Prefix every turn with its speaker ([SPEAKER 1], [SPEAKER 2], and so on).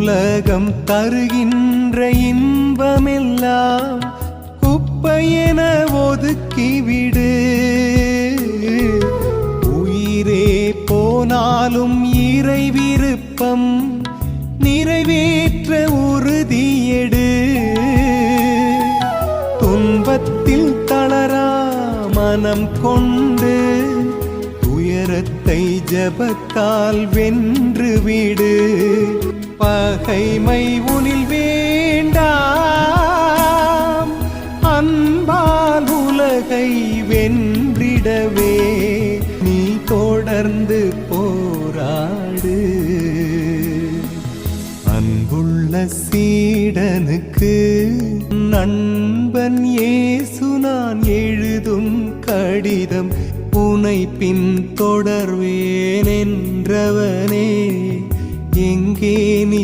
[SPEAKER 1] உலகம் தருகின்ற இன்பமெல்லாம் குப்பையென ஒதுக்கிவிடு. உயிரே போனாலும் இறை விருப்பம் நிறைவேற்ற உறுதியெடு. துன்பத்தில் தளரா மனம் கொண்டு துயரத்தை ஜபத்தால் வென்றுவிடு. பகைமை உனில் வேண்டாம், அன்பால் உலகை வென்றிடவே நீ தொடர்ந்து போராடு. அன்புள்ள சீடனுக்கு நண்பன் இயேசு நான் எழுதும் கடிதம், உனை பின் தொடர்வேன் என்றவனே, எங்கே நீ